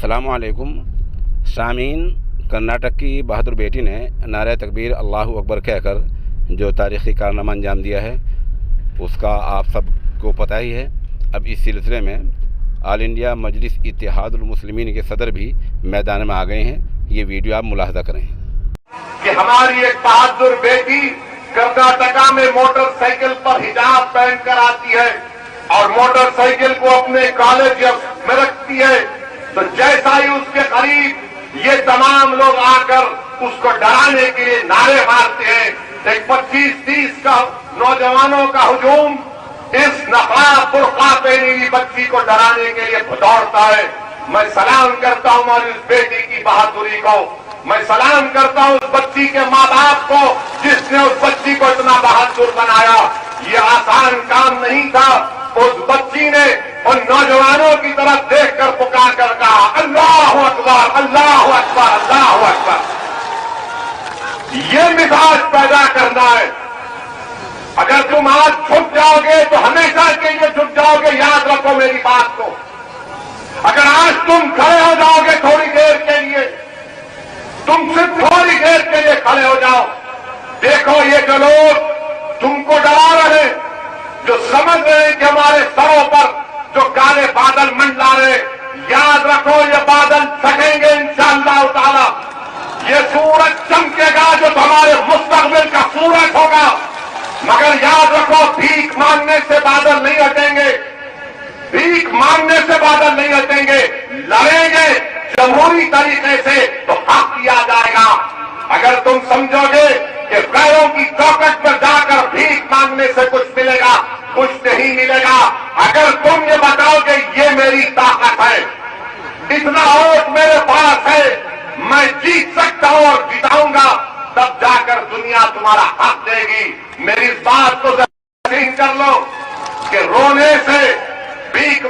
अस्सलामु अलैकुम सामीन। कर्नाटक की बहादुर बेटी ने नारे तकबीर अल्लाहु अकबर कहकर जो तारीख़ी कारनामा अंजाम दिया है उसका आप सबको पता ही है। अब इस सिलसिले में ऑल इंडिया मजलिस इत्तेहादुल मुस्लिमीन के सदर भी मैदान में आ गए हैं। ये वीडियो आप मुलाहजा करें कि हमारी एक बहादुर बेटी कर्नाटका में मोटरसाइकिल पर हिजाब पहनकर आती है और मोटरसाइकिल को अपने कॉलेज में रखती है, तो जैसा ही उसके करीब ये तमाम लोग आकर उसको डराने के लिए नारे मारते हैं। एक 25-30 का नौजवानों का हुजूम इस नकाब बुर्का पहनी हुई बच्ची को डराने के लिए दौड़ता है। मैं सलाम करता हूं और इस बेटी की बहादुरी को, मैं सलाम करता हूं उस बच्ची के माँ बाप को जिसने उस बच्ची को इतना बहादुर बनाया। ये आसान काम नहीं था। उस बच्ची ने उन नौजवानों की तरफ देखकर पुकार कर कहा, अल्लाहु अकबर, अल्लाहु अकबर, अल्लाहु अकबर। ये मिजाज पैदा करना है। अगर तुम आज झुक जाओगे तो हमेशा के लिए झुक जाओगे, याद रखो मेरी बात को। अगर आज तुम खड़े हो जाओगे थोड़ी देर के लिए, तुम सिर्फ थोड़ी देर के लिए खड़े हो जाओ, देखो ये जो लोग तुमको डरा रहे, जो समझ रहे हैं कि हमारे सरों पर जो काले बादल मंडला रहे, याद रखो ये बादल छटेंगे इंशाअल्लाह ताला। ये सूरज चमकेगा जो हमारे मुस्तकबिल का सूरज होगा। मगर याद रखो भीख मांगने से बादल नहीं हटेंगे, भीख मांगने से बादल नहीं हटेंगे। लड़ेंगे जमहूरी तरीके से तो हक दिया जाएगा। अगर तुम समझोगे कि गैरों की चौकट पर जाकर भीख मांगने से कुछ मिलेगा, कुछ नहीं मिलेगा। अगर तुम ये बताओगे ये मेरी ताकत है, इतना वोट मेरे पास है, मैं जीत सकता हूं और जिताऊंगा, तब जाकर दुनिया तुम्हारा हक देगी। मेरी इस बात को यकीन कर लो कि रोने से भीख